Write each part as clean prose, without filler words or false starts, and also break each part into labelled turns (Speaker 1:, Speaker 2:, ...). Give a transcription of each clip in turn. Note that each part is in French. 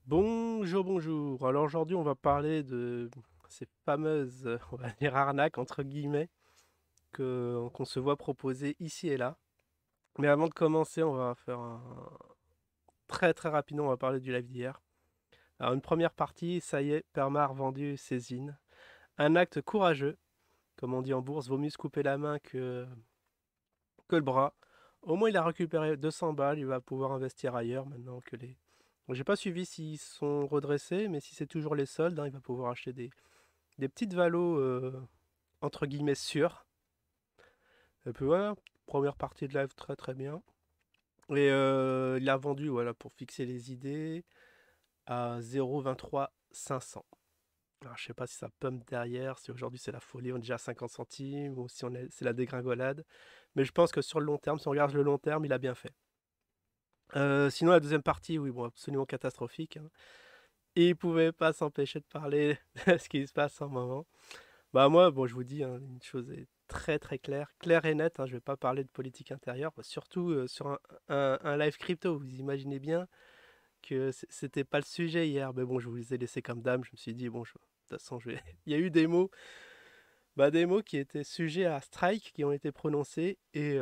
Speaker 1: Bonjour, bonjour. Alors aujourd'hui, on va parler de ces fameuses, on va dire arnaques entre guillemets, qu'on se voit proposer ici et là. Mais avant de commencer, on va faire un très très rapidement, on va parler du live d'hier. Alors une première partie, ça y est, Permar vendu Césine. Un acte courageux, comme on dit en bourse, vaut mieux se couper la main que le bras. Au moins, il a récupéré 200 balles, il va pouvoir investir ailleurs maintenant que les. Bon, j'ai pas suivi s'ils sont redressés, mais si c'est toujours les soldes, hein, il va pouvoir acheter des petites valos entre guillemets sûres. Et puis voilà, première partie de live très très bien. Et il a vendu, voilà, pour fixer les idées, à 0,23 500. Alors je sais pas si ça pump derrière, si aujourd'hui c'est la folie, on est déjà à 50 centimes, ou si c'est la dégringolade. Mais je pense que sur le long terme, si on regarde le long terme, il a bien fait. Sinon la deuxième partie, oui, bon, absolument catastrophique, hein. Et il pouvait pas s'empêcher de parler de ce qui se passe en ce moment. Bah moi, bon, je vous dis, hein, une chose est très très claire et nette, hein, je vais pas parler de politique intérieure, bah, surtout sur un live crypto. Vous imaginez bien que c'était pas le sujet hier, mais bon, je vous les ai laissés comme dame. Je me suis dit, bon, de toute façon, je vais. Il y a eu des mots qui étaient sujets à strike, qui ont été prononcés, et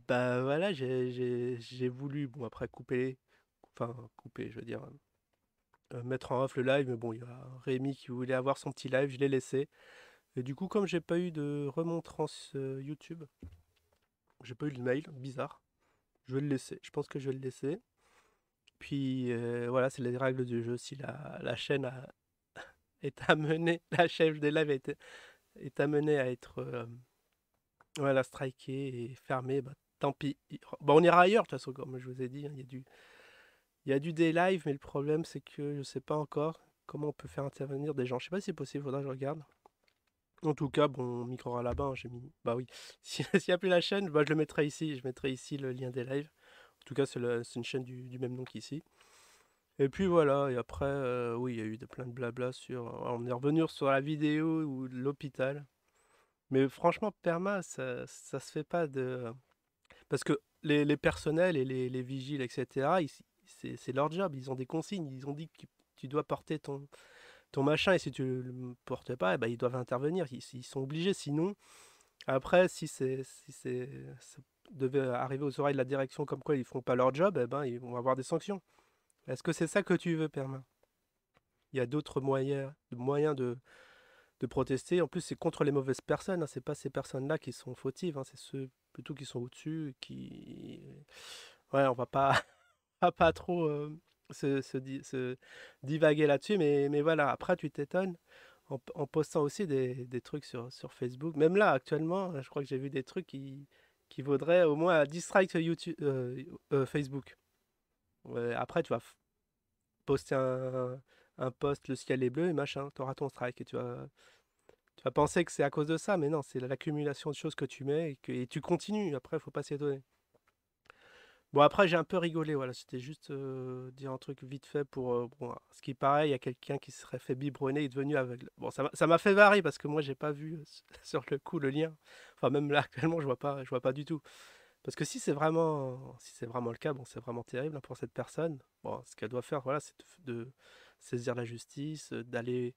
Speaker 1: bah voilà, j'ai voulu, bon, après couper, je veux dire, mettre en off le live, mais bon, il y a Rémi qui voulait avoir son petit live, je l'ai laissé. Et du coup, comme j'ai pas eu de remontrance YouTube, j'ai pas eu de mail, bizarre, je vais le laisser. Je pense que je vais le laisser. Puis voilà, c'est les règles du jeu. Si la chaîne est amenée, la chaîne des lives est amenée à être voilà, strikée et fermée, bah, tant pis. Bah, on ira ailleurs, de toute façon, comme je vous ai dit, hein, il y a du day live, mais le problème, c'est que je sais pas encore comment on peut faire intervenir des gens. Je sais pas si c'est possible, faudra que je regarde. En tout cas, bon, Micro là-bas, j'ai mis. Bah oui. S'il n'y a plus la chaîne, bah, je le mettrai ici. Je mettrai ici le lien des lives. En tout cas, c'est une chaîne du même nom qu'ici. Et puis voilà, et après, oui, il y a eu plein de blabla sur. On est revenu sur la vidéo ou l'hôpital. Mais franchement, Perma, ça se fait pas de. Parce que les personnels et les vigiles, etc., c'est leur job. Ils ont des consignes. Ils ont dit que tu dois porter ton machin, et si tu le portes pas, eh ben, ils doivent intervenir. Ils sont obligés. Sinon, après, si ça devait arriver aux oreilles de la direction comme quoi ils font pas leur job, eh ben, ils vont avoir des sanctions. Est-ce que c'est ça que tu veux, Permin? Il y a d'autres moyens de protester. En plus, c'est contre les mauvaises personnes, hein. C'est pas ces personnes-là qui sont fautives, hein. C'est ceux plutôt qui sont au-dessus, qui. Ouais, on va pas, va pas trop se divaguer là-dessus, mais voilà. Après, tu t'étonnes en postant aussi des trucs sur Facebook. Même là, actuellement, je crois que j'ai vu des trucs qui vaudraient au moins 10 strikes sur YouTube, Facebook. Ouais, après, tu vas poster un post, le ciel est bleu et machin, tu auras ton strike. Et tu vas penser que c'est à cause de ça, mais non, c'est l'accumulation de choses que tu mets et tu continues. Après, faut pas s'étonner. Bon, après, j'ai un peu rigolé, voilà, c'était juste dire un truc vite fait pour. Bon, ce qui paraît, il y a quelqu'un qui se serait fait biberonner et est devenu aveugle. Bon, ça m'a fait varier parce que moi, j'ai pas vu sur le coup le lien. Enfin, même là, actuellement, je vois pas du tout. Parce que si c'est vraiment le cas, bon, c'est vraiment terrible, hein, pour cette personne. Bon, ce qu'elle doit faire, voilà, c'est de saisir la justice, d'aller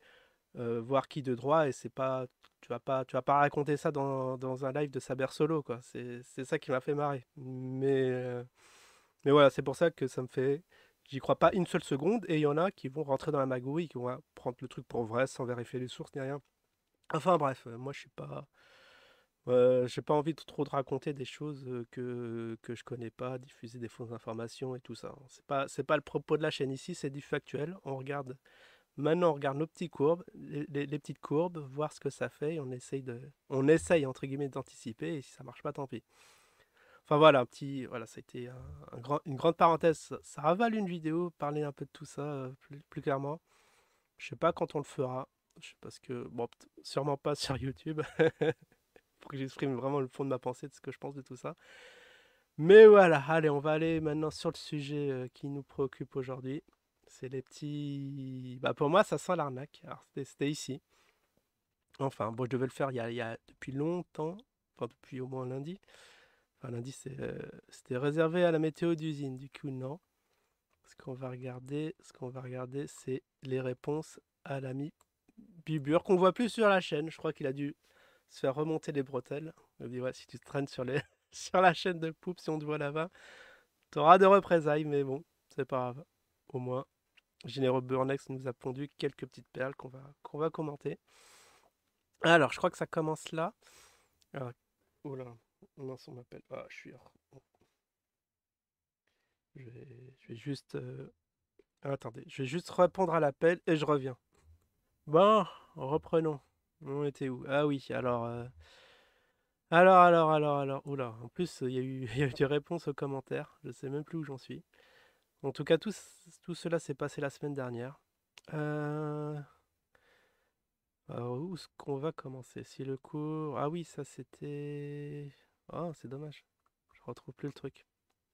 Speaker 1: voir qui de droit, et c'est pas. Tu vas pas raconter ça dans un live de Saber Solo, quoi. C'est ça qui m'a fait marrer. Mais voilà, c'est pour ça que ça me fait. J'y crois pas une seule seconde, et il y en a qui vont rentrer dans la magouille, qui vont prendre le truc pour vrai sans vérifier les sources ni rien. Enfin bref, moi je suis pas. J'ai pas envie de trop de raconter des choses que je connais pas, diffuser des fausses informations et tout ça. C'est pas le propos de la chaîne ici, c'est du factuel. Maintenant on regarde nos petites courbes, les petites courbes, voir ce que ça fait, et on essaye entre guillemets d'anticiper, et si ça marche pas, tant pis. Enfin voilà, voilà, ça a été une grande parenthèse. Ça ravale une vidéo, parler un peu de tout ça plus clairement. Je sais pas quand on le fera, parce que bon, sûrement pas sur YouTube, pour que j'exprime vraiment le fond de ma pensée de ce que je pense de tout ça. Mais voilà, allez, on va aller maintenant sur le sujet qui nous préoccupe aujourd'hui. C'est les petits. Bah pour moi, ça sent l'arnaque. Alors c'était ici. Enfin, bon, je devais le faire il y a depuis longtemps, enfin depuis au moins lundi. Enfin lundi, c'était réservé à la météo d'usine. Du coup, non. Ce qu'on va regarder, c'est les réponses à l'ami Bubur, qu'on voit plus sur la chaîne. Je crois qu'il a dû se faire remonter les bretelles. Il me dit, ouais, si tu te traînes sur sur la chaîne de Poupe, si on te voit là-bas, t'auras de représailles, mais bon, c'est pas grave. Au moins, Généreux Burnex nous a pondu quelques petites perles qu'on va commenter. Alors, je crois que ça commence là. Ah, oula, mince, on m'appelle. Ah, je vais juste. Attendez, je vais juste répondre à l'appel et je reviens. Bon, reprenons. On était où? Ah oui, alors. Oula, en plus, il y a eu, il y a eu des réponses aux commentaires. Je sais même plus où j'en suis. En tout cas, tout cela s'est passé la semaine dernière. Euh, alors, où est-ce qu'on va commencer? Si le cours. Ah oui, ça c'était. Oh, c'est dommage. Je retrouve plus le truc.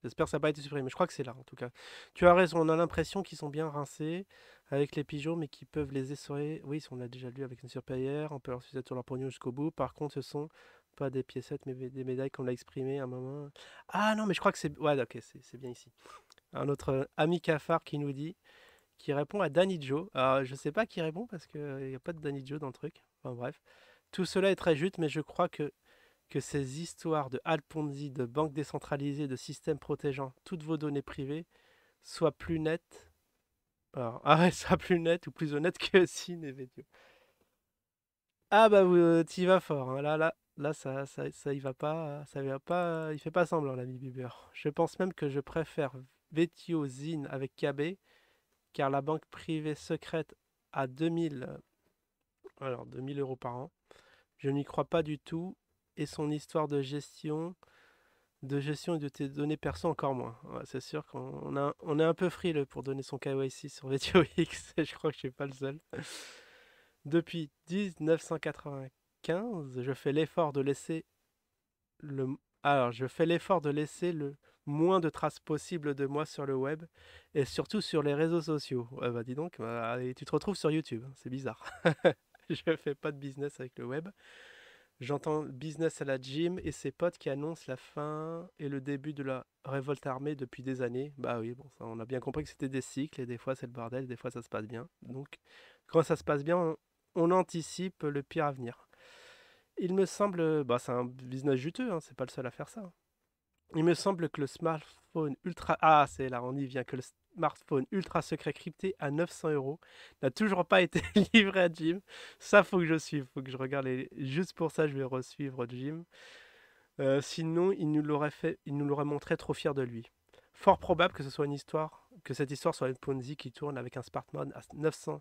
Speaker 1: J'espère que ça n'a pas été supprimé. Je crois que c'est là, en tout cas. Tu as raison, on a l'impression qu'ils sont bien rincés avec les pigeons, mais qu'ils peuvent les essorer. Oui, on l'a déjà lu avec une surpaillère. On peut leur sucer sur leur pognon jusqu'au bout. Par contre, ce sont pas des piécettes, mais des médailles, comme l'a exprimé à un moment. Ah non, mais je crois que c'est. Ouais, ok, c'est bien ici. Un autre ami cafard qui nous dit, qui répond à Danny Joe. Alors, je sais pas qui répond parce qu'il n'y a pas de Danny Joe dans le truc. Enfin bref. Tout cela est très juste, mais je crois que ces histoires de Alponzi, de banques décentralisées, de systèmes protégeant toutes vos données privées soient plus nettes. Alors, ah ouais, soient plus nettes ou plus honnêtes que si Nevedio. Ah bah t'y vas fort, hein. Là, ça y va pas, ça y va pas, il fait pas semblant l'ami Bieber. Je pense même que je préfère Vetio Zine avec KB, car la banque privée secrète à 2000 euros par an. Je n'y crois pas du tout, et son histoire de gestion et de tes données perso encore moins. Ouais, c'est sûr qu'on est un peu frileux pour donner son KYC sur VTOX, et je crois que je suis pas le seul. Depuis 1995, je fais l'effort de laisser le je fais l'effort de laisser le moins de traces possible de moi sur le web et surtout sur les réseaux sociaux. Ouais, bah dis donc, et tu te retrouves sur YouTube, hein, c'est bizarre. Je fais pas de business avec le web. J'entends business à la gym et ses potes qui annoncent la fin et le début de la révolte armée depuis des années. Bah oui, bon, ça, on a bien compris que c'était des cycles et des fois c'est le bordel, des fois ça se passe bien. Donc, quand ça se passe bien, on anticipe le pire à venir. Il me semble, bah c'est un business juteux, hein, c'est pas le seul à faire ça, hein. Il me semble que le smartphone ultra... Ah, c'est là, on y vient, que le smartphone ultra secret crypté à 900 euros n'a toujours pas été livré à Jim. Ça, faut que je suive, faut que je regarde Juste pour ça, je vais resuivre Jim. Sinon, il nous l'aurait montré trop fier de lui. Fort probable que ce soit une histoire, que cette histoire soit une Ponzi qui tourne avec un smartphone à 900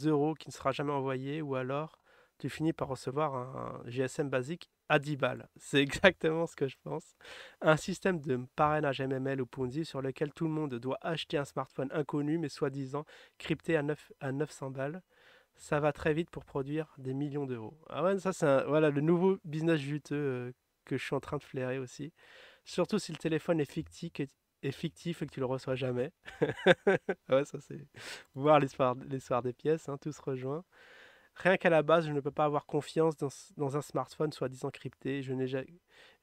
Speaker 1: euros qui ne sera jamais envoyé, ou alors tu finis par recevoir un GSM basique à 10 balles. C'est exactement ce que je pense. Un système de parrainage MML ou Ponzi sur lequel tout le monde doit acheter un smartphone inconnu mais soi-disant crypté à 900 balles. Ça va très vite pour produire des millions d'euros. Ah ouais, ça c'est voilà, le nouveau business juteux que je suis en train de flairer aussi. Surtout si le téléphone est fictif et que tu le reçois jamais. Ah ouais, ça c'est voir l'histoire des pièces, hein, tout se rejoint. Rien qu'à la base, je ne peux pas avoir confiance dans un smartphone soi-disant crypté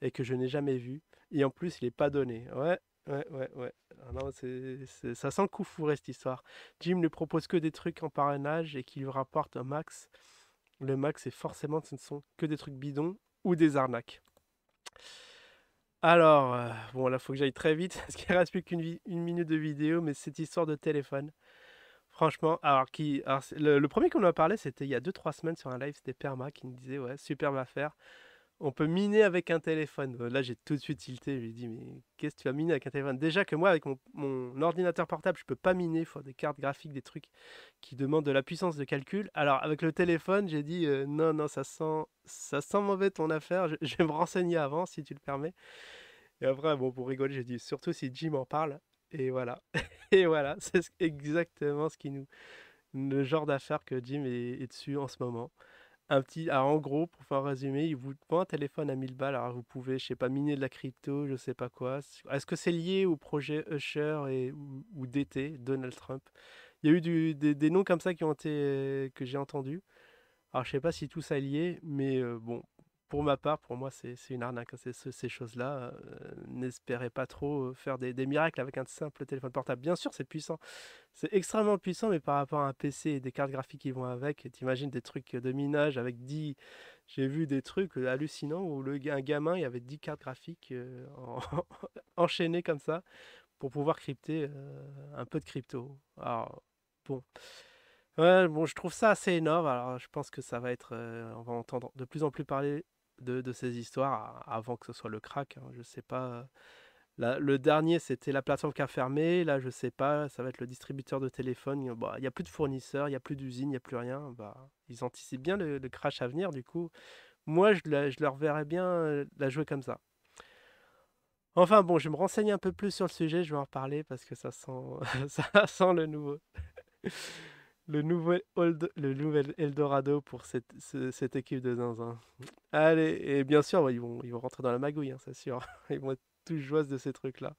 Speaker 1: et que je n'ai jamais vu. Et en plus, il n'est pas donné. Ouais, ouais. Ah non, ça sent le coup fourré cette histoire. Jim ne propose que des trucs en parrainage et qui lui rapporte un max. Le max, c'est forcément ce ne sont que des trucs bidons ou des arnaques. Alors, bon, là, faut que j'aille très vite parce qu'il reste plus qu'une minute de vidéo, mais cette histoire de téléphone. Franchement, le premier qu'on a parlé, c'était il y a 2 3 semaines sur un live, c'était Perma qui me disait, ouais, superbe affaire. On peut miner avec un téléphone. Là, j'ai tout de suite tilté. Je lui ai dit, mais qu'est-ce que tu vas miner avec un téléphone? Déjà que moi, avec mon ordinateur portable, je peux pas miner. Il faut des cartes graphiques, des trucs qui demandent de la puissance de calcul. Alors, avec le téléphone, j'ai dit, non, non, ça sent mauvais ton affaire. Je vais me renseigner avant, si tu le permets. Et après, bon, pour rigoler, j'ai dit, surtout si Jim en parle. Et voilà. Et voilà, c'est exactement le genre d'affaire que Jim est dessus en ce moment. Alors en gros, pour faire un résumé, il vous vend un téléphone à 1000 balles. Alors vous pouvez, je sais pas, miner de la crypto, je sais pas quoi. Est-ce que c'est lié au projet Usher ou DT, Donald Trump? Il y a eu des noms comme ça que j'ai entendus. Alors je sais pas si tout ça est lié, mais bon, pour ma part, pour moi, c'est une arnaque, hein, ces choses-là. N'espérez pas trop faire des miracles avec un simple téléphone portable. Bien sûr, c'est puissant. C'est extrêmement puissant, mais par rapport à un PC et des cartes graphiques qui vont avec, t'imagines des trucs de minage avec 10. J'ai vu des trucs hallucinants où un gamin, il y avait 10 cartes graphiques enchaînées comme ça pour pouvoir crypter un peu de crypto. Alors, bon. Ouais, bon, je trouve ça assez énorme. Alors, je pense que ça va être. On va entendre de plus en plus parler de ces histoires avant que ce soit le crack, hein. Je sais pas. Le dernier, c'était la plateforme qui a fermé. Là, je sais pas. Ça va être le distributeur de téléphone. Bah, il n'y a plus de fournisseurs, il n'y a plus d'usine, il n'y a plus rien. Bah, ils anticipent bien le crash à venir. Du coup, moi, je leur verrais bien la jouer comme ça. Enfin bon, je vais me renseigner un peu plus sur le sujet. Je vais en reparler parce que ça sent, ça sent le nouvel Eldorado pour cette équipe de zinzin. Allez, et bien sûr, ouais, ils vont rentrer dans la magouille, hein, c'est sûr. Ils vont être tous joyeux de ces trucs-là.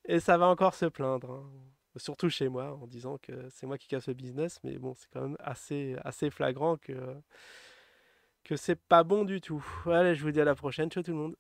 Speaker 1: Et ça va encore se plaindre, hein. Surtout chez moi, en disant que c'est moi qui casse le business, mais bon, c'est quand même assez flagrant que c'est pas bon du tout. Allez, je vous dis à la prochaine. Ciao tout le monde.